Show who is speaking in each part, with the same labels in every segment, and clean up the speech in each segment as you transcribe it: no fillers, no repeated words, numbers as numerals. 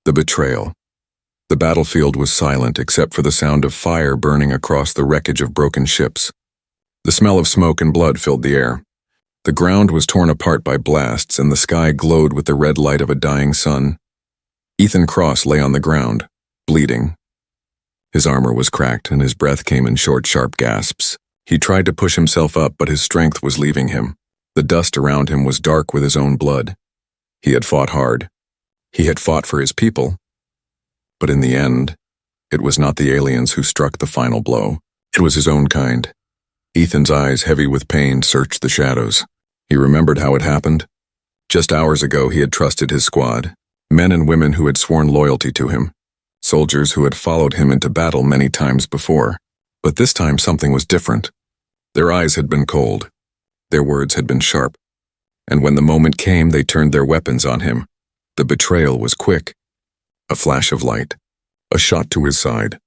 Speaker 1: The betrayal. The battlefield was silent except for the sound of fire burning across the wreckage of broken ships. The smell of smoke and blood filled the air. The ground was torn apart by blasts and the sky glowed with the red light of a dying sun. Ethan Cross lay on the ground, bleeding. His armor was cracked and his breath came in short, sharp gasps. He tried to push himself up, but his strength was leaving him. The dust around him was dark with his own blood. He had fought hard. He had fought for his people. But in the end, it was not the aliens who struck the final blow. It was his own kind. Ethan's eyes, heavy with pain, searched the shadows. He remembered how it happened. Just hours ago, he had trusted his squad, men and women who had sworn loyalty to him, soldiers who had followed him into battle many times before. But this time something was different. Their eyes had been cold. Their words had been sharp. And when the moment came, they turned their weapons on him. The betrayal was quick. A flash of light. A shot to his side.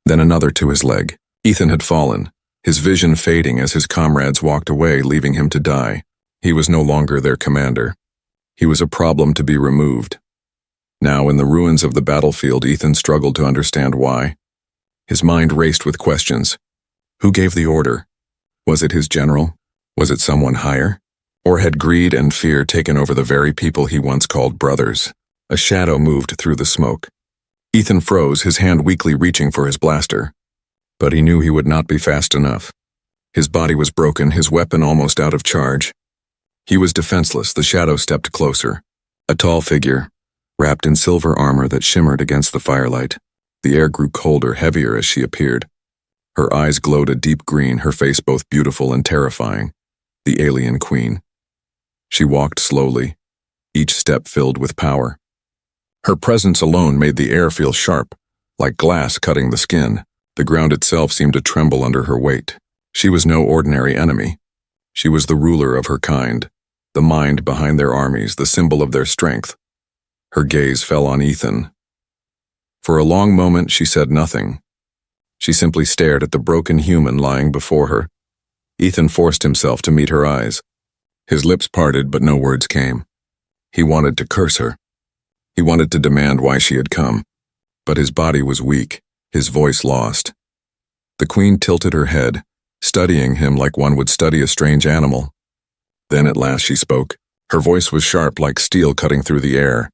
Speaker 1: Then another to his leg. Ethan had fallen, his vision fading as his comrades walked away, leaving him to die. He was no longer their commander. He was a problem to be removed. Now, in the ruins of the battlefield, Ethan struggled to understand why. His mind raced with questions. Who gave the order? Was it his general? Was it someone higher? Or had greed and fear taken over the very people he once called brothers? A shadow moved through the smoke. Ethan froze, his hand weakly reaching for his blaster. But he knew he would not be fast enough. His body was broken, his weapon almost out of charge. He was defenseless. The shadow stepped closer. A tall figure, wrapped in silver armor that shimmered against the firelight. The air grew colder, heavier as she appeared. Her eyes glowed a deep green, her face both beautiful and terrifying. The alien queen. She walked slowly, each step filled with power. Her presence alone made the air feel sharp, like glass cutting the skin. The ground itself seemed to tremble under her weight. She was no ordinary enemy. She was the ruler of her kind, the mind behind their armies, the symbol of their strength. Her gaze fell on Ethan. For a long moment she said nothing. She simply stared at the broken human lying before her. Ethan forced himself to meet her eyes. His lips parted, but no words came. He wanted to curse her. He wanted to demand why she had come. But his body was weak, his voice lost. The queen tilted her head, studying him like one would study a strange animal. Then at last she spoke. Her voice was sharp like steel cutting through the air.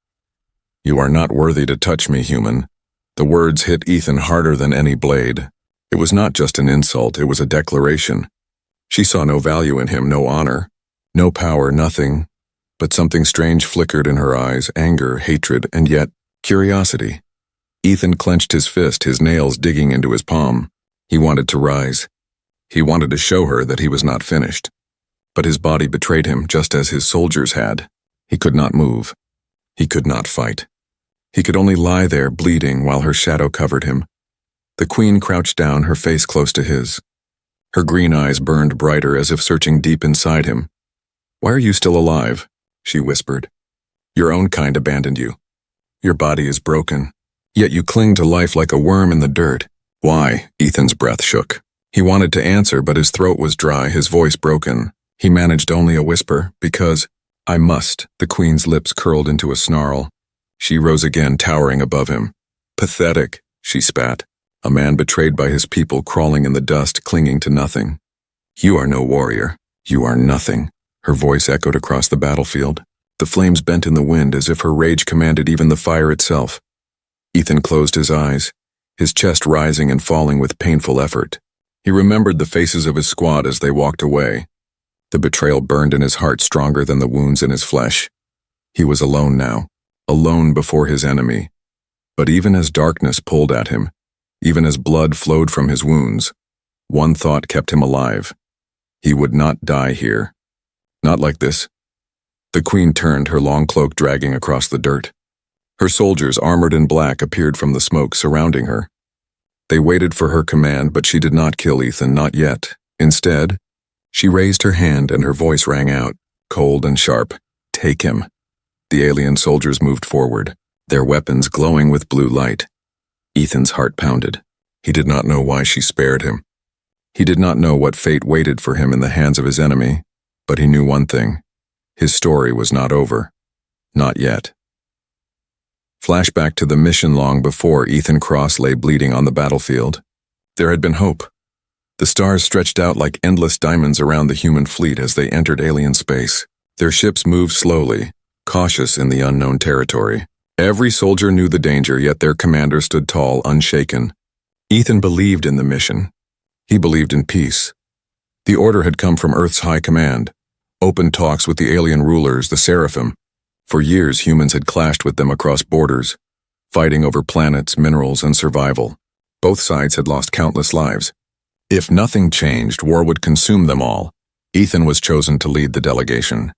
Speaker 1: "You are not worthy to touch me, human." The words hit Ethan harder than any blade. It was not just an insult, it was a declaration. She saw no value in him, no honor, no power, nothing. But something strange flickered in her eyes, anger, hatred, and yet curiosity. Ethan clenched his fist, his nails digging into his palm. He wanted to rise. He wanted to show her that he was not finished. But his body betrayed him, just as his soldiers had. He could not move. He could not fight. He could only lie there, bleeding, while her shadow covered him. The queen crouched down, her face close to his. Her green eyes burned brighter, as if searching deep inside him. "Why are you still alive?" she whispered. "Your own kind abandoned you. Your body is broken, yet you cling to life like a worm in the dirt. Why?" Ethan's breath shook. He wanted to answer, but his throat was dry, his voice broken. He managed only a whisper, "Because I must." The queen's lips curled into a snarl. She rose again, towering above him. "Pathetic," she spat. "A man betrayed by his people, crawling in the dust, clinging to nothing. You are no warrior. You are nothing." Her voice echoed across the battlefield. The flames bent in the wind as if her rage commanded even the fire itself. Ethan closed his eyes, his chest rising and falling with painful effort. He remembered the faces of his squad as they walked away. The betrayal burned in his heart stronger than the wounds in his flesh. He was alone now, alone before his enemy. But even as darkness pulled at him, even as blood flowed from his wounds, one thought kept him alive. He would not die here. Not like this. The queen turned, her long cloak dragging across the dirt. Her soldiers, armored in black, appeared from the smoke surrounding her. They waited for her command, but she did not kill Ethan, not yet. Instead, she raised her hand and her voice rang out, cold and sharp. "Take him." The alien soldiers moved forward, their weapons glowing with blue light. Ethan's heart pounded. He did not know why she spared him. He did not know what fate waited for him in the hands of his enemy, but he knew one thing. His story was not over. Not yet. Flashback to the mission long before Ethan Cross lay bleeding on the battlefield. There had been hope. The stars stretched out like endless diamonds around the human fleet as they entered alien space. Their ships moved slowly, cautious in the unknown territory. Every soldier knew the danger, yet their commander stood tall, unshaken. Ethan believed in the mission. He believed in peace. The order had come from Earth's high command. Open talks with the alien rulers, the Seraphim. For years, humans had clashed with them across borders, fighting over planets, minerals, and survival. Both sides had lost countless lives. If nothing changed, war would consume them all. Ethan was chosen to lead the delegation.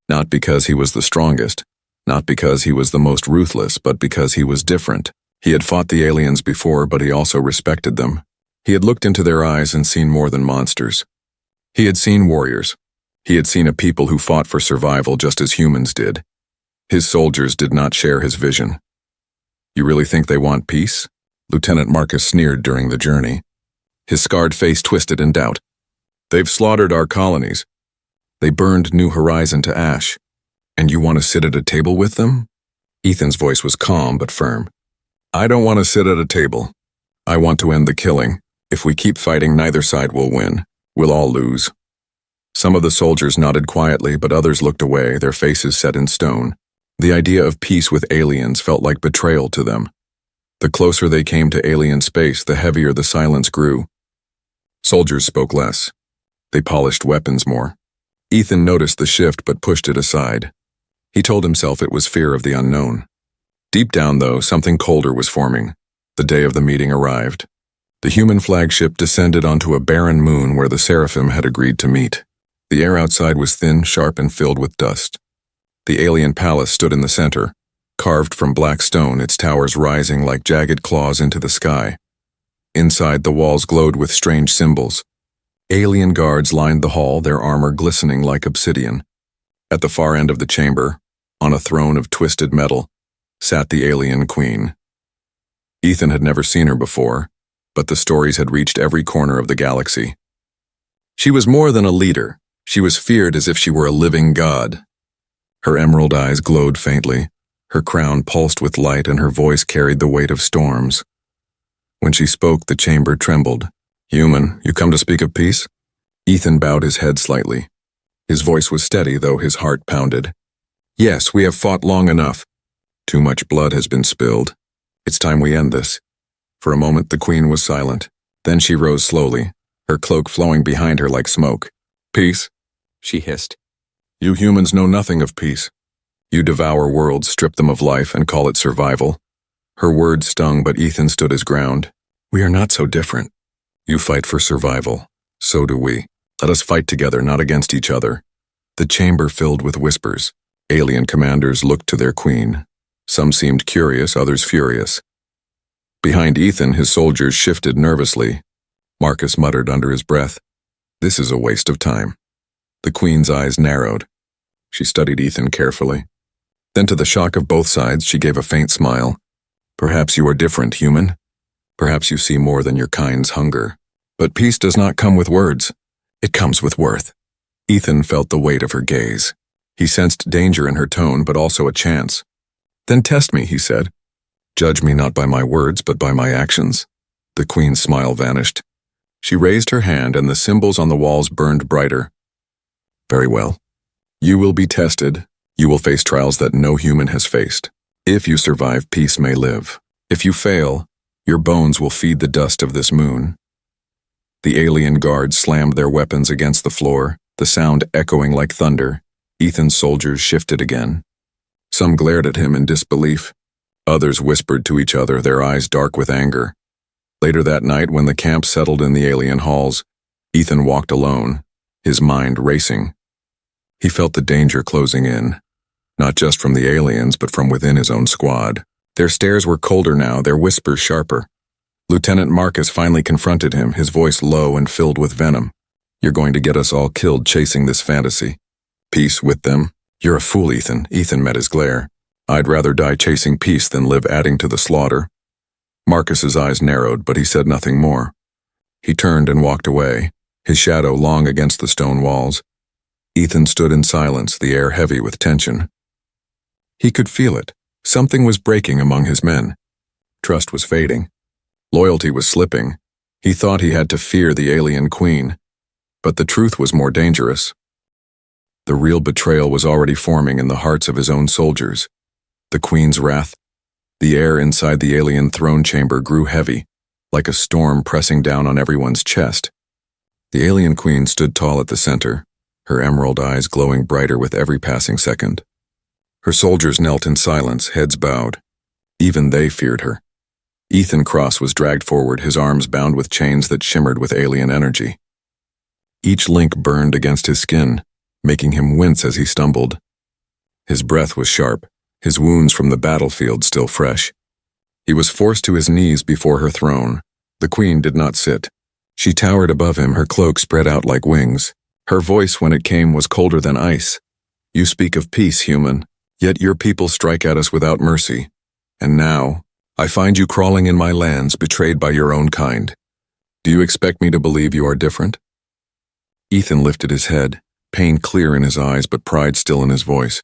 Speaker 1: Not because he was the strongest, not because he was the most ruthless, but because he was different. He had fought the aliens before, but he also respected them. He had looked into their eyes and seen more than monsters. He had seen warriors. He had seen a people who fought for survival just as humans did. His soldiers did not share his vision. You really think they want peace? Lieutenant Marcus sneered during the journey. His scarred face twisted in doubt. They've slaughtered our colonies. They burned New Horizon to ash. And you want to sit at a table with them? Ethan's voice was calm but firm. I don't want to sit at a table. I want to end the killing. If we keep fighting, neither side will win. We'll all lose. Some of the soldiers nodded quietly, but others looked away, their faces set in stone. The idea of peace with aliens felt like betrayal to them. The closer they came to alien space, the heavier the silence grew. Soldiers spoke less. They polished weapons more. Ethan noticed the shift but pushed it aside. He told himself it was fear of the unknown. Deep down, though, something colder was forming. The day of the meeting arrived. The human flagship descended onto a barren moon where the Seraphim had agreed to meet. The air outside was thin, sharp, and filled with dust. The alien palace stood in the center, carved from black stone, its towers rising like jagged claws into the sky. Inside, the walls glowed with strange symbols. Alien guards lined the hall, their armor glistening like obsidian. At the far end of the chamber, on a throne of twisted metal, sat the alien queen. Ethan had never seen her before, but the stories had reached every corner of the galaxy. She was more than a leader. She was feared as if she were a living god. Her emerald eyes glowed faintly, her crown pulsed with light, and her voice carried the weight of storms. When she spoke, the chamber trembled. Human, you come to speak of peace? Ethan bowed his head slightly. His voice was steady, though his heart pounded. Yes, we have fought long enough. Too much blood has been spilled. It's time we end this. For a moment, the queen was silent. Then she rose slowly, her cloak flowing behind her like smoke. Peace? She hissed. You humans know nothing of peace. You devour worlds, strip them of life, and call it survival. Her words stung, but Ethan stood his ground. We are not so different. You fight for survival. So do we. Let us fight together, not against each other. The chamber filled with whispers. Alien commanders looked to their queen. Some seemed curious, others furious. Behind Ethan, his soldiers shifted nervously. Marcus muttered under his breath, This is a waste of time. The queen's eyes narrowed. She studied Ethan carefully. Then, to the shock of both sides, she gave a faint smile. Perhaps you are different, human. Perhaps you see more than your kind's hunger. But peace does not come with words. It comes with worth. Ethan felt the weight of her gaze. He sensed danger in her tone, but also a chance. Then test me, he said. Judge me not by my words, but by my actions. The queen's smile vanished. She raised her hand, and the symbols on the walls burned brighter. Very well. You will be tested. You will face trials that no human has faced. If you survive, peace may live. If you fail, your bones will feed the dust of this moon. The alien guards slammed their weapons against the floor, the sound echoing like thunder. Ethan's soldiers shifted again. Some glared at him in disbelief. Others whispered to each other, their eyes dark with anger. Later that night, when the camp settled in the alien halls, Ethan walked alone, his mind racing. He felt the danger closing in, not just from the aliens, but from within his own squad. Their stares were colder now, their whispers sharper. Lieutenant Marcus finally confronted him, his voice low and filled with venom. You're going to get us all killed chasing this fantasy. Peace with them? You're a fool, Ethan. Ethan met his glare. I'd rather die chasing peace than live adding to the slaughter. Marcus's eyes narrowed, but he said nothing more. He turned and walked away, his shadow long against the stone walls. Ethan stood in silence, the air heavy with tension. He could feel it, Something was breaking among his men. Trust was fading. Loyalty was slipping. He thought he had to fear the alien queen. But the truth was more dangerous. The real betrayal was already forming in the hearts of his own soldiers. The queen's wrath. The air inside the alien throne chamber grew heavy, like a storm pressing down on everyone's chest. The alien queen stood tall at the center, her emerald eyes glowing brighter with every passing second. Her soldiers knelt in silence, heads bowed. Even they feared her. Ethan Cross was dragged forward, his arms bound with chains that shimmered with alien energy. Each link burned against his skin, making him wince as he stumbled. His breath was sharp, his wounds from the battlefield still fresh. He was forced to his knees before her throne. The queen did not sit. She towered above him, her cloak spread out like wings. Her voice, when it came, was colder than ice. You speak of peace, human, yet your people strike at us without mercy. And now, I find you crawling in my lands, betrayed by your own kind. Do you expect me to believe you are different? Ethan lifted his head, pain clear in his eyes but pride still in his voice.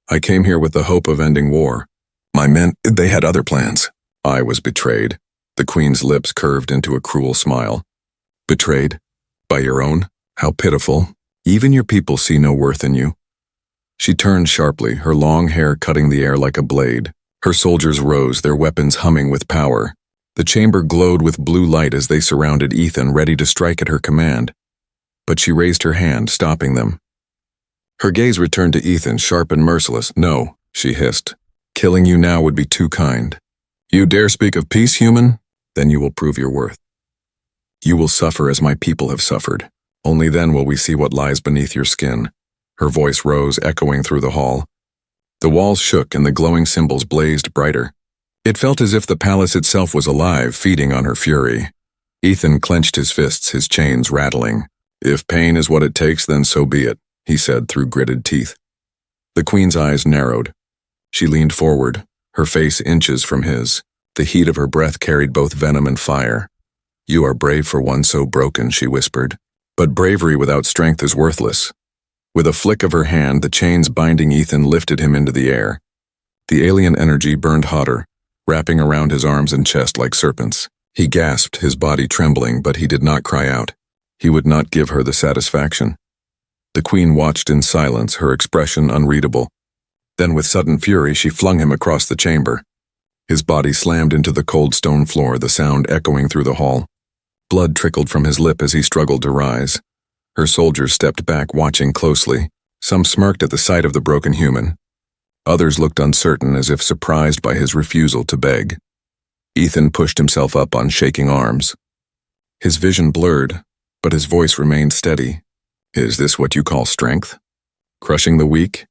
Speaker 1: I came here with the hope of ending war. My men, they had other plans. I was betrayed. The queen's lips curved into a cruel smile. Betrayed? By your own? How pitiful. Even your people see no worth in you. She turned sharply, her long hair cutting the air like a blade. Her soldiers rose, their weapons humming with power. The chamber glowed with blue light as they surrounded Ethan, ready to strike at her command. But she raised her hand, stopping them. Her gaze returned to Ethan, sharp and merciless. No, she hissed. Killing you now would be too kind. You dare speak of peace, human? Then you will prove your worth. You will suffer as my people have suffered. Only then will we see what lies beneath your skin. Her voice rose, echoing through the hall. The walls shook and the glowing symbols blazed brighter. It felt as if the palace itself was alive, feeding on her fury. Ethan clenched his fists, his chains rattling. If pain is what it takes, then so be it, he said through gritted teeth. The queen's eyes narrowed. She leaned forward, her face inches from his. The heat of her breath carried both venom and fire. You are brave for one so broken, she whispered. But bravery without strength is worthless. With a flick of her hand, the chains binding Ethan lifted him into the air. The alien energy burned hotter, wrapping around his arms and chest like serpents. He gasped, his body trembling, but he did not cry out. He would not give her the satisfaction. The queen watched in silence, her expression unreadable. Then with sudden fury, she flung him across the chamber. His body slammed into the cold stone floor, the sound echoing through the hall. Blood trickled from his lip as he struggled to rise. Her soldiers stepped back, watching closely. Some smirked at the sight of the broken human. Others looked uncertain, as if surprised by his refusal to beg. Ethan pushed himself up on shaking arms. His vision blurred, but his voice remained steady. Is this what you call strength? Crushing the weak?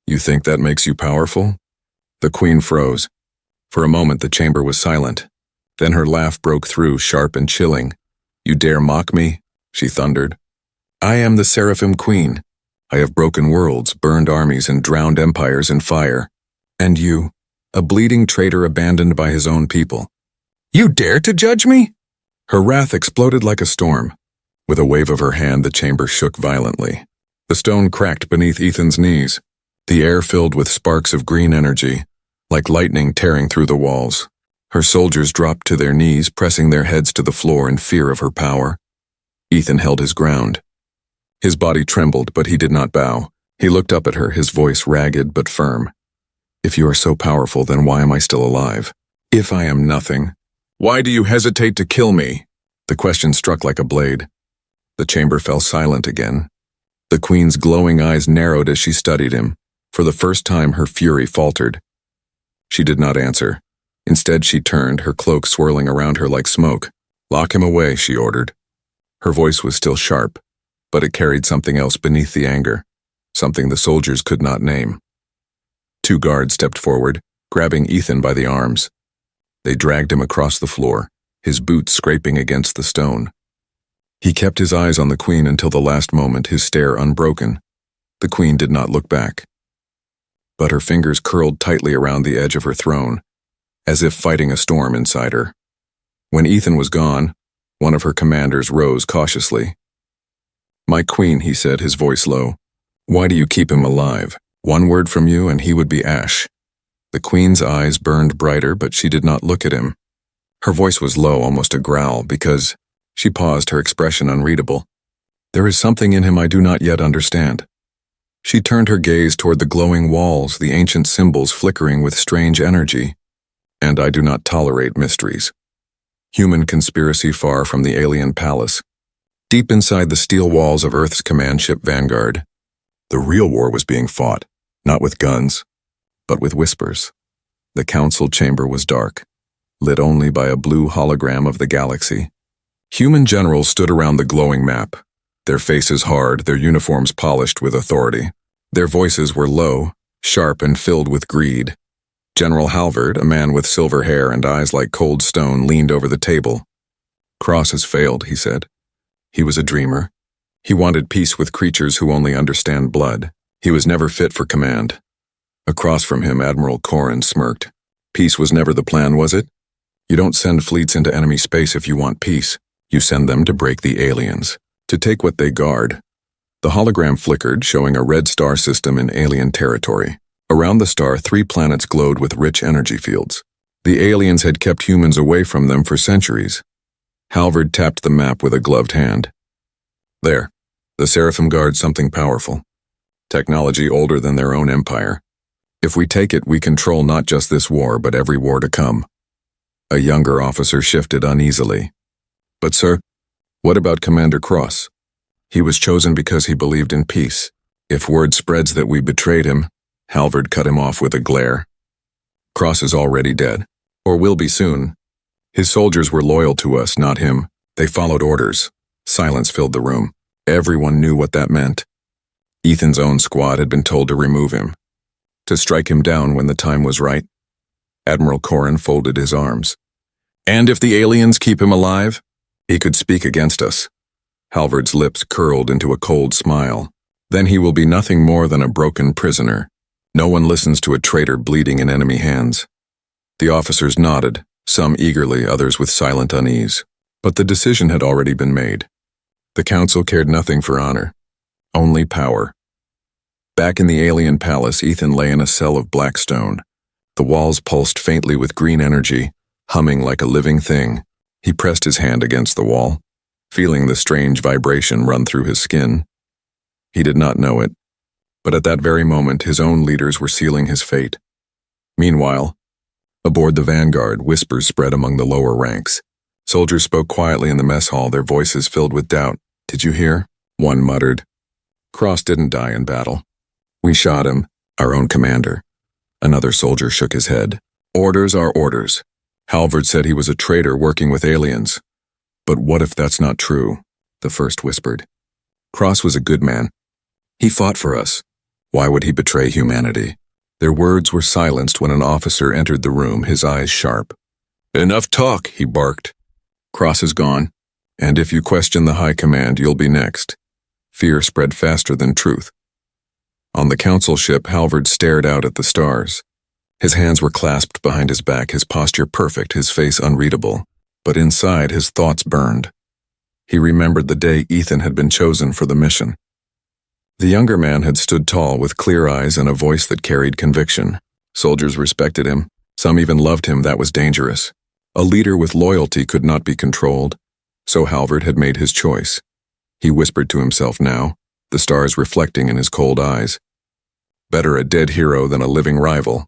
Speaker 1: You think that makes you powerful? The queen froze. For a moment the chamber was silent. Then her laugh broke through, sharp and chilling. You dare mock me? She thundered. I am the Seraphim Queen. I have broken worlds, burned armies, and drowned empires in fire. And you, a bleeding traitor abandoned by his own people. You dare to judge me? Her wrath exploded like a storm. With a wave of her hand, the chamber shook violently. The stone cracked beneath Ethan's knees. The air filled with sparks of green energy, like lightning tearing through the walls. Her soldiers dropped to their knees, pressing their heads to the floor in fear of her power. Ethan held his ground. His body trembled, but he did not bow. He looked up at her, his voice ragged but firm. If you are so powerful, then why am I still alive? If I am nothing, why do you hesitate to kill me? The question struck like a blade. The chamber fell silent again. The queen's glowing eyes narrowed as she studied him. For the first time, her fury faltered. She did not answer. Instead, she turned, her cloak swirling around her like smoke. Lock him away, she ordered. Her voice was still sharp, but it carried something else beneath the anger, something the soldiers could not name. 2 guards stepped forward, grabbing Ethan by the arms. They dragged him across the floor, his boots scraping against the stone. He kept his eyes on the queen until the last moment, his stare unbroken. The queen did not look back. But her fingers curled tightly around the edge of her throne, as if fighting a storm inside her. When Ethan was gone, one of her commanders rose cautiously. My queen, he said, his voice low. Why do you keep him alive? 1 word from you and he would be ash. The Queen's eyes burned brighter, but she did not look at him. Her voice was low, almost a growl, because she paused, her expression unreadable. There is something in him I do not yet understand. She turned her gaze toward the glowing walls, the ancient symbols flickering with strange energy. And I do not tolerate mysteries. Human conspiracy far from the alien palace. Deep inside the steel walls of Earth's command ship Vanguard, the real war was being fought, not with guns, but with whispers. The council chamber was dark, lit only by a blue hologram of the galaxy. Human generals stood around the glowing map, their faces hard, their uniforms polished with authority. Their voices were low, sharp, and filled with greed. General Halvard, a man with silver hair and eyes like cold stone, leaned over the table. "Cross has failed," he said. He was a dreamer. He wanted peace with creatures who only understand blood. He was never fit for command. Across from him, Admiral Corrin smirked. "Peace was never the plan, was it? You don't send fleets into enemy space if you want peace. You send them to break the aliens, to take what they guard." The hologram flickered, showing a red star system in alien territory. Around the star, 3 planets glowed with rich energy fields. The aliens had kept humans away from them for centuries. Halvard tapped the map with a gloved hand. "There. The Seraphim guard something powerful. Technology older than their own empire. If we take it, we control not just this war, but every war to come." A younger officer shifted uneasily. "But sir, what about Commander Cross? He was chosen because he believed in peace. If word spreads that we betrayed him..." Halvard cut him off with a glare. "Cross is already dead, or will be soon. His soldiers were loyal to us, not him. They followed orders." Silence filled the room. Everyone knew what that meant. Ethan's own squad had been told to remove him, to strike him down when the time was right. Admiral Corrin folded his arms. "And if the aliens keep him alive, he could speak against us." Halvard's lips curled into a cold smile. "Then he will be nothing more than a broken prisoner. No one listens to a traitor bleeding in enemy hands." The officers nodded, some eagerly, others with silent unease. But the decision had already been made. The council cared nothing for honor, only power. Back in the alien palace, Ethan lay in a cell of black stone. The walls pulsed faintly with green energy, humming like a living thing. He pressed his hand against the wall, feeling the strange vibration run through his skin. He did not know it, but at that very moment his own leaders were sealing his fate. Meanwhile, aboard the Vanguard, whispers spread among the lower ranks. Soldiers spoke quietly in the mess hall, their voices filled with doubt. "Did you hear?" One muttered. "Cross didn't die in battle. We shot him, our own commander." Another soldier shook his head. "Orders are orders. Halvard said he was a traitor working with aliens." "But what if that's not true?" the first whispered. "Cross was a good man. He fought for us. Why would he betray humanity?" Their words were silenced when an officer entered the room, his eyes sharp. "Enough talk," he barked. "Cross is gone, and if you question the high command, you'll be next." Fear spread faster than truth. On the council ship, Halvard stared out at the stars. His hands were clasped behind his back, his posture perfect, his face unreadable. But inside, his thoughts burned. He remembered the day Ethan had been chosen for the mission. The younger man had stood tall with clear eyes and a voice that carried conviction. Soldiers respected him. Some even loved him. That was dangerous. A leader with loyalty could not be controlled. So Halvard had made his choice. He whispered to himself now, the stars reflecting in his cold eyes. Better a dead hero than a living rival.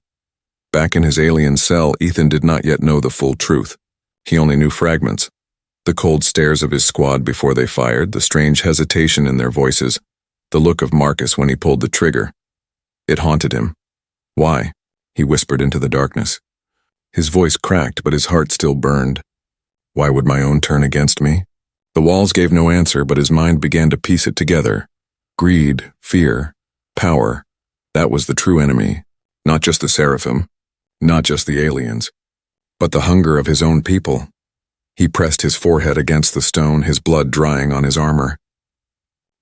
Speaker 1: Back in his alien cell, Ethan did not yet know the full truth. He only knew fragments. The cold stares of his squad before they fired, the strange hesitation in their voices, the look of Marcus when he pulled the trigger. It haunted him. "Why?" he whispered into the darkness. His voice cracked, but his heart still burned. Why would my own turn against me? The walls gave no answer, but his mind began to piece it together. Greed, fear, power. That was the true enemy. Not just the Seraphim, not just the aliens, but the hunger of his own people. He pressed his forehead against the stone, his blood drying on his armor.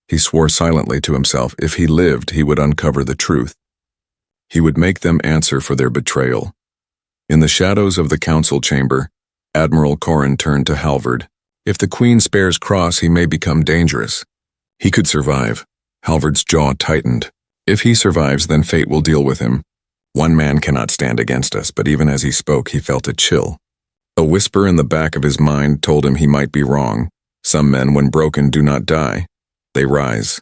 Speaker 1: He swore silently to himself, if he lived, he would uncover the truth. He would make them answer for their betrayal. In the shadows of the council chamber, Admiral Corrin turned to Halvard. If the Queen spares Cross, he may become dangerous. He could survive. Halvard's jaw tightened. If he survives, then fate will deal with him. One man cannot stand against us, but even as he spoke, he felt a chill. A whisper in the back of his mind told him he might be wrong. Some men, when broken, do not die. They rise.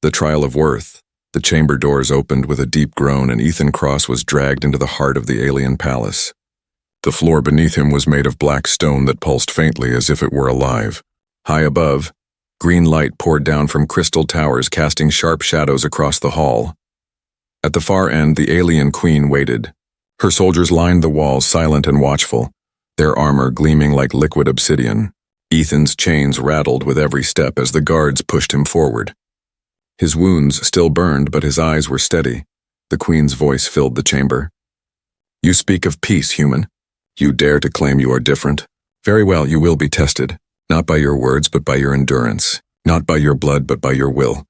Speaker 1: The trial of worth. The chamber doors opened with a deep groan, and Ethan Cross was dragged into the heart of the alien palace. The floor beneath him was made of black stone that pulsed faintly as if it were alive. High above, green light poured down from crystal towers, casting sharp shadows across the hall. At the far end, the alien queen waited. Her soldiers lined the walls, silent and watchful, their armor gleaming like liquid obsidian. Ethan's chains rattled with every step as the guards pushed him forward. His wounds still burned, but his eyes were steady. The queen's voice filled the chamber. "You speak of peace, human. You dare to claim you are different? Very well, you will be tested, not by your words but by your endurance, not by your blood but by your will."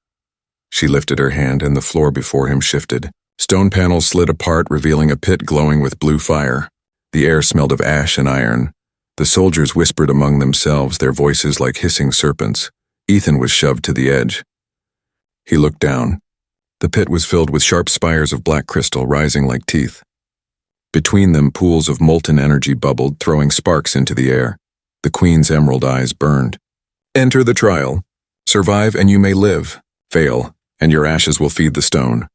Speaker 1: She lifted her hand, and the floor before him shifted. Stone panels slid apart, revealing a pit glowing with blue fire. The air smelled of ash and iron. The soldiers whispered among themselves, their voices like hissing serpents. Ethan was shoved to the edge. He looked down. The pit was filled with sharp spires of black crystal rising like teeth. Between them, pools of molten energy bubbled, throwing sparks into the air. The queen's emerald eyes burned. "Enter the trial. Survive and you may live. Fail, and your ashes will feed the stone."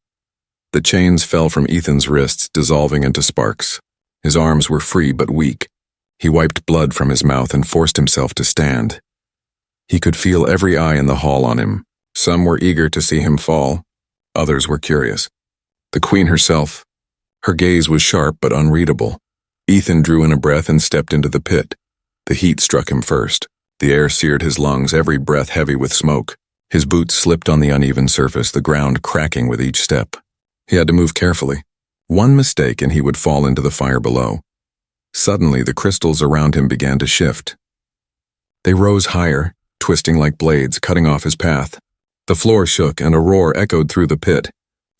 Speaker 1: The chains fell from Ethan's wrists, dissolving into sparks. His arms were free but weak. He wiped blood from his mouth and forced himself to stand. He could feel every eye in the hall on him. Some were eager to see him fall. Others were curious. The queen herself. Her gaze was sharp but unreadable. Ethan drew in a breath and stepped into the pit. The heat struck him first. The air seared his lungs, every breath heavy with smoke. His boots slipped on the uneven surface, the ground cracking with each step. He had to move carefully. One mistake and he would fall into the fire below. Suddenly, the crystals around him began to shift. They rose higher, twisting like blades, cutting off his path. The floor shook and a roar echoed through the pit.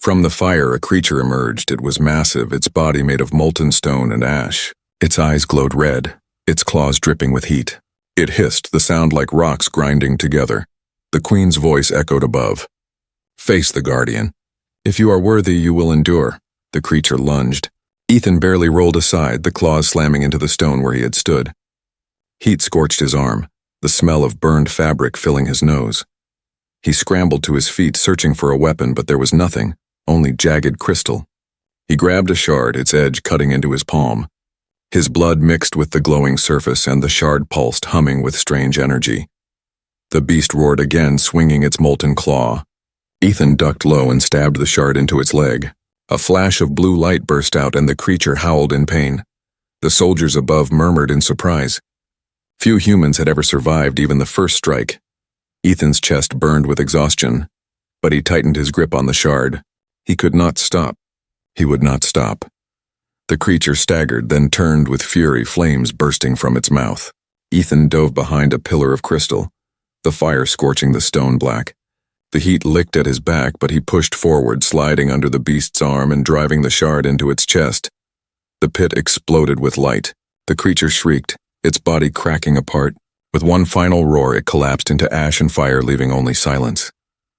Speaker 1: From the fire, a creature emerged. It was massive, its body made of molten stone and ash. Its eyes glowed red, its claws dripping with heat. It hissed, the sound like rocks grinding together. The queen's voice echoed above. "Face the guardian. If you are worthy, you will endure." The creature lunged. Ethan barely rolled aside, the claws slamming into the stone where he had stood. Heat scorched his arm, the smell of burned fabric filling his nose. He scrambled to his feet, searching for a weapon, but there was nothing, only jagged crystal. He grabbed a shard, its edge cutting into his palm. His blood mixed with the glowing surface, and the shard pulsed, humming with strange energy. The beast roared again, swinging its molten claw. Ethan ducked low and stabbed the shard into its leg. A flash of blue light burst out, and the creature howled in pain. The soldiers above murmured in surprise. Few humans had ever survived even the first strike. Ethan's chest burned with exhaustion, but he tightened his grip on the shard. He could not stop. He would not stop. The creature staggered, then turned with fury, flames bursting from its mouth. Ethan dove behind a pillar of crystal, the fire scorching the stone black. The heat licked at his back, but he pushed forward, sliding under the beast's arm and driving the shard into its chest. The pit exploded with light. The creature shrieked, its body cracking apart. With one final roar, it collapsed into ash and fire, leaving only silence.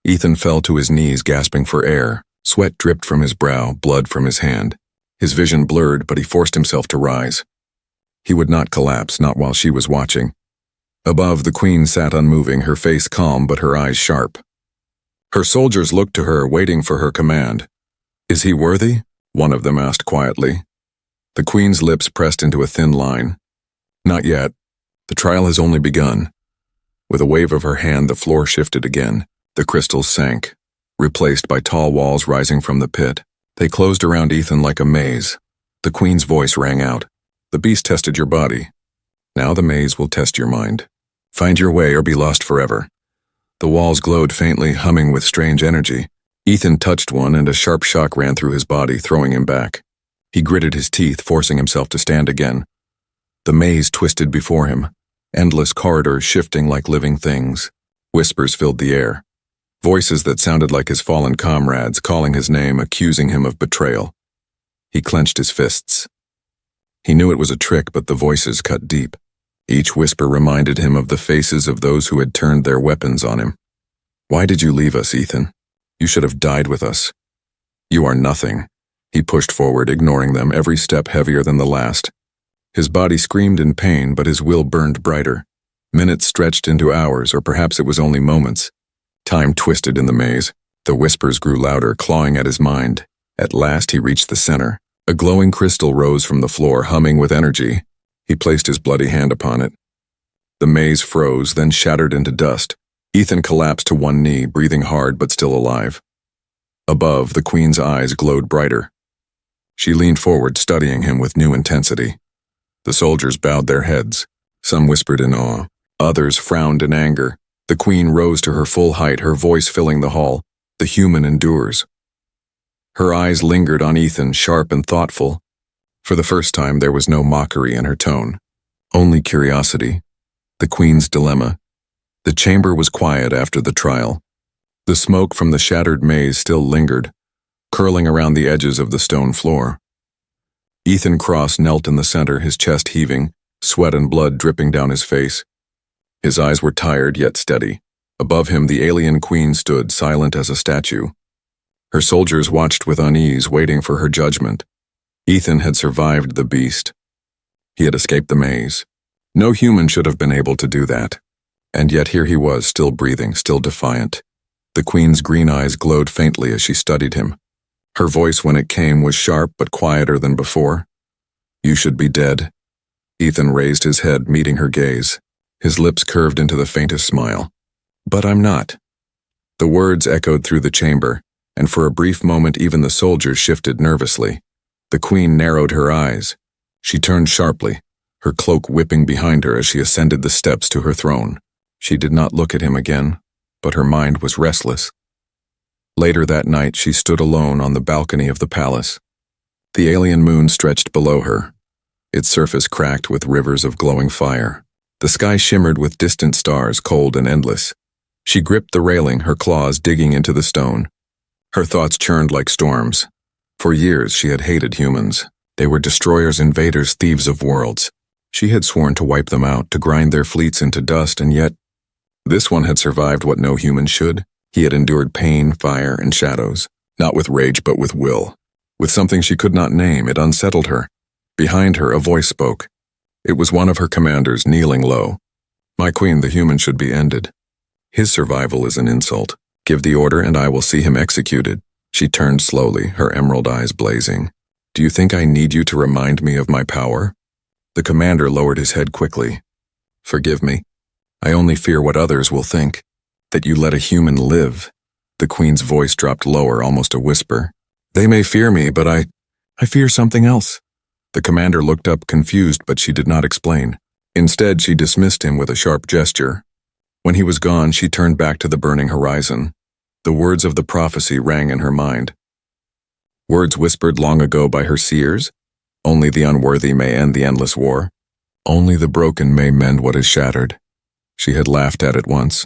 Speaker 1: Ethan fell to his knees, gasping for air. Sweat dripped from his brow, blood from his hand. His vision blurred, but he forced himself to rise. He would not collapse, not while she was watching. Above, the queen sat unmoving, her face calm but her eyes sharp. Her soldiers looked to her, waiting for her command. "Is he worthy?" one of them asked quietly. The queen's lips pressed into a thin line. "Not yet. The trial has only begun." With a wave of her hand, the floor shifted again. The crystals sank, replaced by tall walls rising from the pit. They closed around Ethan like a maze. The queen's voice rang out. "The beast tested your body. Now the maze will test your mind. Find your way or be lost forever." The walls glowed faintly, humming with strange energy. Ethan touched one, and a sharp shock ran through his body, throwing him back. He gritted his teeth, forcing himself to stand again. The maze twisted before him, endless corridors shifting like living things. Whispers filled the air. Voices that sounded like his fallen comrades, calling his name, accusing him of betrayal. He clenched his fists. He knew it was a trick, but the voices cut deep. Each whisper reminded him of the faces of those who had turned their weapons on him. "Why did you leave us, Ethan? You should have died with us. You are nothing. He pushed forward, ignoring them, every step heavier than the last. His body screamed in pain, but his will burned brighter. Minutes stretched into hours, or perhaps it was only moments. Time twisted in the maze. The whispers grew louder, clawing at his mind. At last he reached the center. A glowing crystal rose from the floor, humming with energy. He placed his bloody hand upon it. The maze froze, then shattered into dust. Ethan collapsed to one knee, breathing hard but still alive. Above, the Queen's eyes glowed brighter. She leaned forward, studying him with new intensity. The soldiers bowed their heads. Some whispered in awe. Others frowned in anger. The Queen rose to her full height, her voice filling the hall. The human endures. Her eyes lingered on Ethan, sharp and thoughtful. For the first time, there was no mockery in her tone. Only curiosity. The Queen's dilemma. The chamber was quiet after the trial. The smoke from the shattered maze still lingered, curling around the edges of the stone floor. Ethan Cross knelt in the center, his chest heaving, sweat and blood dripping down his face. His eyes were tired yet steady. Above him, the alien Queen stood, silent as a statue. Her soldiers watched with unease, waiting for her judgment. Ethan had survived the beast. He had escaped the maze. No human should have been able to do that. And yet here he was, still breathing, still defiant. The Queen's green eyes glowed faintly as she studied him. Her voice, when it came, was sharp but quieter than before. "You should be dead." Ethan raised his head, meeting her gaze. His lips curved into the faintest smile. "But I'm not." The words echoed through the chamber, and for a brief moment even the soldiers shifted nervously. The Queen narrowed her eyes. She turned sharply, her cloak whipping behind her as she ascended the steps to her throne. She did not look at him again, but her mind was restless. Later that night, she stood alone on the balcony of the palace. The alien moon stretched below her, its surface cracked with rivers of glowing fire. The sky shimmered with distant stars, cold and endless. She gripped the railing, her claws digging into the stone. Her thoughts churned like storms. For years, she had hated humans. They were destroyers, invaders, thieves of worlds. She had sworn to wipe them out, to grind their fleets into dust, and yet this one had survived what no human should. He had endured pain, fire, and shadows, not with rage but with will. With something she could not name, it unsettled her. Behind her, a voice spoke. It was one of her commanders, kneeling low. "My Queen, the human should be ended. His survival is an insult. Give the order and I will see him executed." She turned slowly, her emerald eyes blazing. "Do you think I need you to remind me of my power?" The commander lowered his head quickly. "Forgive me. I only fear what others will think. That you let a human live." The Queen's voice dropped lower, almost a whisper. "They may fear me, but I fear something else." The commander looked up, confused, but she did not explain. Instead, she dismissed him with a sharp gesture. When he was gone, she turned back to the burning horizon. The words of the prophecy rang in her mind. Words whispered long ago by her seers. Only the unworthy may end the endless war. Only the broken may mend what is shattered. She had laughed at it once.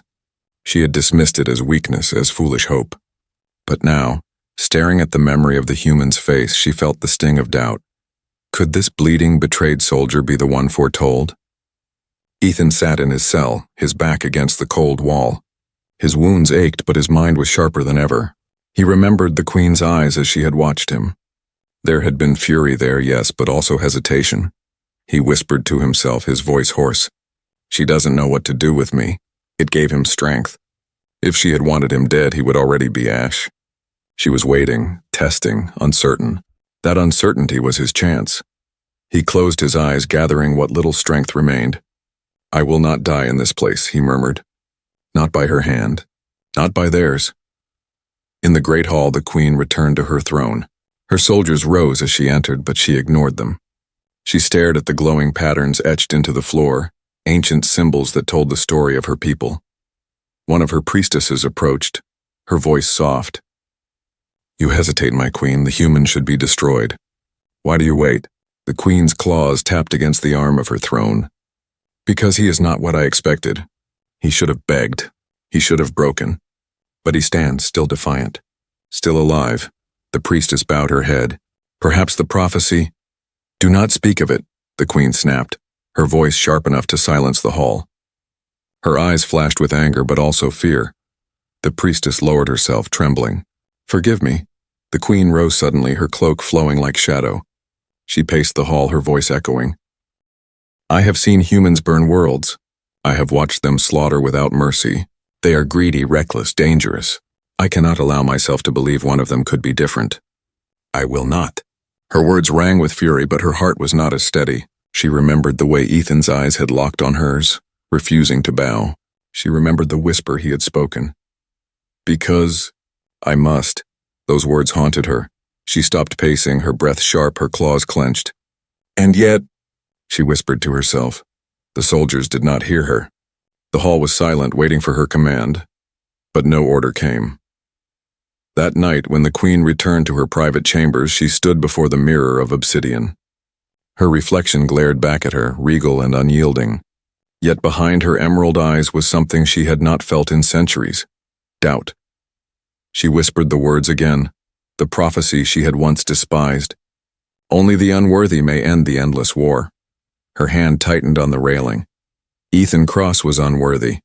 Speaker 1: She had dismissed it as weakness, as foolish hope. But now, staring at the memory of the human's face, she felt the sting of doubt. Could this bleeding, betrayed soldier be the one foretold? Ethan sat in his cell, his back against the cold wall. His wounds ached, but his mind was sharper than ever. He remembered the Queen's eyes as she had watched him. There had been fury there, yes, but also hesitation. He whispered to himself, his voice hoarse. "She doesn't know what to do with me." It gave him strength. If she had wanted him dead, he would already be ash. She was waiting, testing, uncertain. That uncertainty was his chance. He closed his eyes, gathering what little strength remained. "I will not die in this place," he murmured. Not by her hand. Not by theirs. In the great hall, the Queen returned to her throne. Her soldiers rose as she entered, but she ignored them. She stared at the glowing patterns etched into the floor, ancient symbols that told the story of her people. One of her priestesses approached, her voice soft. "You hesitate, my Queen. The human should be destroyed. Why do you wait?" The Queen's claws tapped against the arm of her throne. "Because he is not what I expected. He should have begged. He should have broken. But he stands, still defiant, still alive." The priestess bowed her head. "Perhaps the prophecy—" "Do not speak of it," the Queen snapped, her voice sharp enough to silence the hall. Her eyes flashed with anger but also fear. The priestess lowered herself, trembling. "Forgive me. The queen rose suddenly, her cloak flowing like shadow. She paced the hall, her voice echoing. I have seen humans burn worlds. I have watched them slaughter without mercy. They are greedy, reckless, dangerous. I cannot allow myself to believe one of them could be different. I will not. Her words rang with fury, but her heart was not as steady. She remembered the way Ethan's eyes had locked on hers, refusing to bow. She remembered the whisper he had spoken. Because I must. Those words haunted her. She stopped pacing, her breath sharp, her claws clenched. And yet, she whispered to herself. The soldiers did not hear her. The hall was silent, waiting for her command, but no order came. That night, when the queen returned to her private chambers, she stood before the mirror of obsidian. Her reflection glared back at her, regal and unyielding. Yet behind her emerald eyes was something she had not felt in centuries. Doubt. She whispered the words again, the prophecy she had once despised. Only the unworthy may end the endless war. Her hand tightened on the railing. Ethan Cross was unworthy.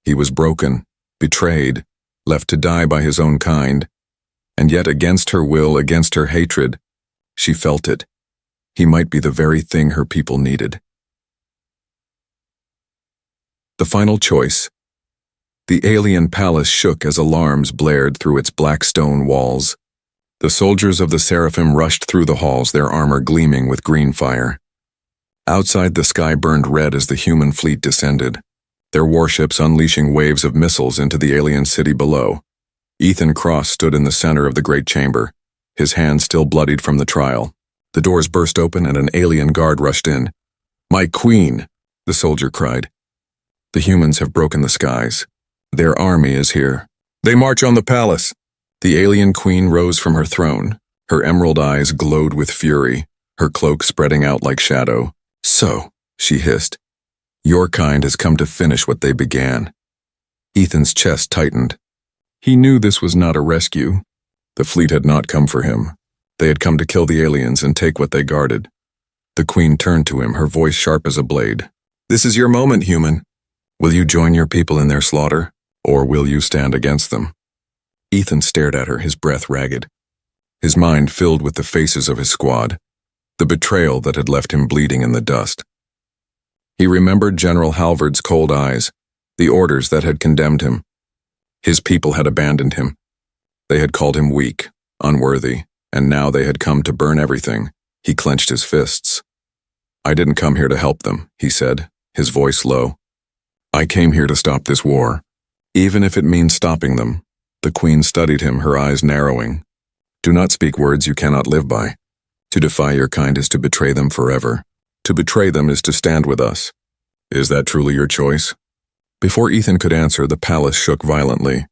Speaker 1: He was broken, betrayed, left to die by his own kind. And yet against her will, against her hatred, she felt it. He might be the very thing her people needed. The final choice. The alien palace shook as alarms blared through its black stone walls. The soldiers of the Seraphim rushed through the halls, their armor gleaming with green fire. Outside, the sky burned red as the human fleet descended, their warships unleashing waves of missiles into the alien city below. Ethan Cross stood in the center of the great chamber, his hands still bloodied from the trial. The doors burst open and an alien guard rushed in. "My queen!" the soldier cried. "The humans have broken the skies. Their army is here. They march on the palace." The alien queen rose from her throne. Her emerald eyes glowed with fury, her cloak spreading out like shadow. "So," she hissed, "your kind has come to finish what they began." Ethan's chest tightened. He knew this was not a rescue. The fleet had not come for him. They had come to kill the aliens and take what they guarded. The queen turned to him, her voice sharp as a blade. "This is your moment, human. Will you join your people in their slaughter, or will you stand against them?" Ethan stared at her, his breath ragged. His mind filled with the faces of his squad, the betrayal that had left him bleeding in the dust. He remembered General Halvard's cold eyes, the orders that had condemned him. His people had abandoned him. They had called him weak, unworthy, and now they had come to burn everything. He clenched his fists. "I didn't come here to help them," he said, his voice low. "I came here to stop this war, even if it means stopping them." The queen studied him, her eyes narrowing. "Do not speak words you cannot live by. To defy your kind is to betray them forever. To betray them is to stand with us. Is that truly your choice?" Before Ethan could answer, the palace shook violently.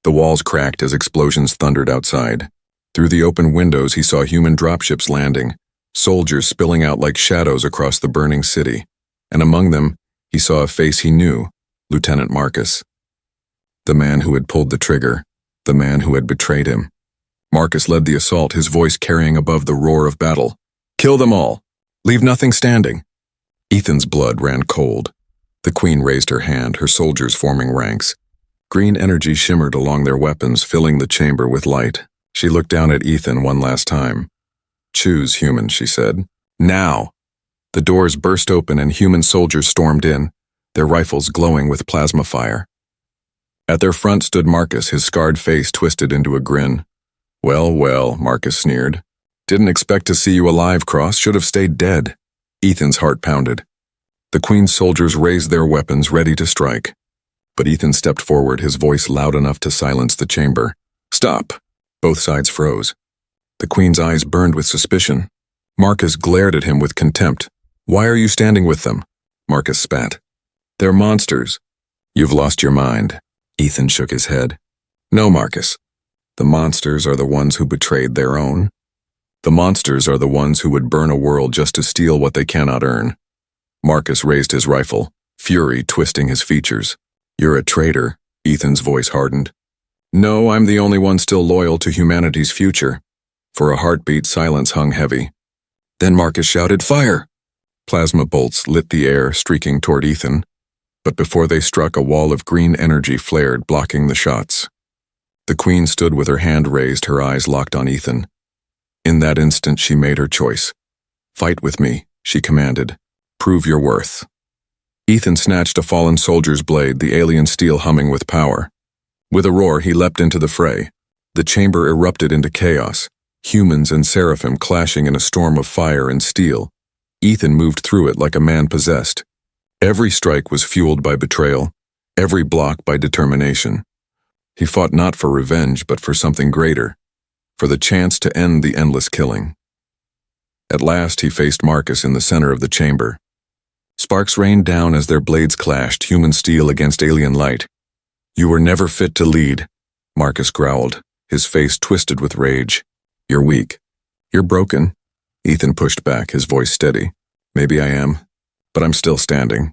Speaker 1: The walls cracked as explosions thundered outside. Through the open windows he saw human dropships landing, soldiers spilling out like shadows across the burning city. And among them, he saw a face he knew, Lieutenant Marcus. The man who had pulled the trigger, the man who had betrayed him. Marcus led the assault, his voice carrying above the roar of battle. "Kill them all! Leave nothing standing!" Ethan's blood ran cold. The queen raised her hand, her soldiers forming ranks. Green energy shimmered along their weapons, filling the chamber with light. She looked down at Ethan one last time. "Choose, human," she said. "Now!" The doors burst open and human soldiers stormed in, their rifles glowing with plasma fire. At their front stood Marcus, his scarred face twisted into a grin. "Well, well," Marcus sneered. "Didn't expect to see you alive, Cross. Should have stayed dead." Ethan's heart pounded. The queen's soldiers raised their weapons, ready to strike. But Ethan stepped forward, his voice loud enough to silence the chamber. "Stop!" Both sides froze. The queen's eyes burned with suspicion. Marcus glared at him with contempt. "Why are you standing with them?" Marcus spat. "They're monsters." "You've lost your mind." Ethan shook his head. "No, Marcus. The monsters are the ones who betrayed their own. The monsters are the ones who would burn a world just to steal what they cannot earn." Marcus raised his rifle, fury twisting his features. "You're a traitor," Ethan's voice hardened. "No, I'm the only one still loyal to humanity's future." For a heartbeat, silence hung heavy. Then Marcus shouted, "Fire!" Plasma bolts lit the air, streaking toward Ethan. But before they struck, a wall of green energy flared, blocking the shots. The Queen stood with her hand raised, her eyes locked on Ethan. In that instant, she made her choice. "Fight with me," she commanded. "Prove your worth." Ethan snatched a fallen soldier's blade, the alien steel humming with power. With a roar, he leapt into the fray. The chamber erupted into chaos, humans and seraphim clashing in a storm of fire and steel. Ethan moved through it like a man possessed. Every strike was fueled by betrayal, every block by determination. He fought not for revenge, but for something greater, for the chance to end the endless killing. At last, he faced Marcus in the center of the chamber. Sparks rained down as their blades clashed, human steel against alien light. "You were never fit to lead," Marcus growled, his face twisted with rage. "You're weak. You're broken." Ethan pushed back, his voice steady. "Maybe I am, but I'm still standing."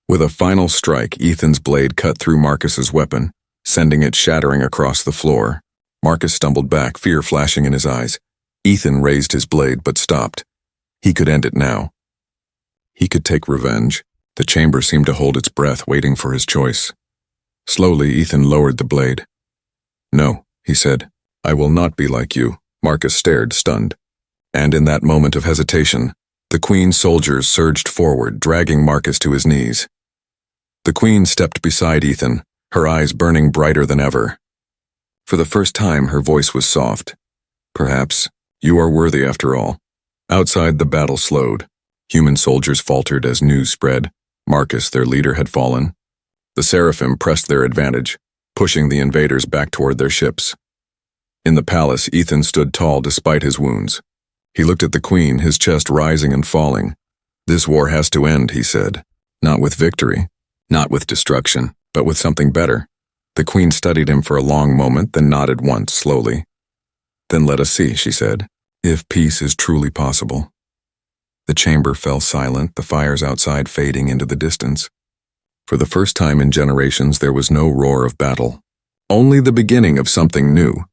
Speaker 1: With a final strike, Ethan's blade cut through Marcus's weapon, sending it shattering across the floor. Marcus stumbled back, fear flashing in his eyes. Ethan raised his blade, but stopped. He could end it now. He could take revenge. The chamber seemed to hold its breath, waiting for his choice. Slowly, Ethan lowered the blade. "No," he said. "I will not be like you." Marcus stared, stunned. And in that moment of hesitation, the Queen's soldiers surged forward, dragging Marcus to his knees. The Queen stepped beside Ethan, her eyes burning brighter than ever. For the first time, her voice was soft. "Perhaps you are worthy after all." Outside, the battle slowed. Human soldiers faltered as news spread. Marcus, their leader, had fallen. The seraphim pressed their advantage, pushing the invaders back toward their ships. In the palace, Ethan stood tall despite his wounds. He looked at the Queen, his chest rising and falling. "This war has to end," he said. "Not with victory, not with destruction, but with something better." The Queen studied him for a long moment, then nodded once, slowly. "Then let us see," she said, "if peace is truly possible." The chamber fell silent, the fires outside fading into the distance. For the first time in generations, there was no roar of battle. Only the beginning of something new.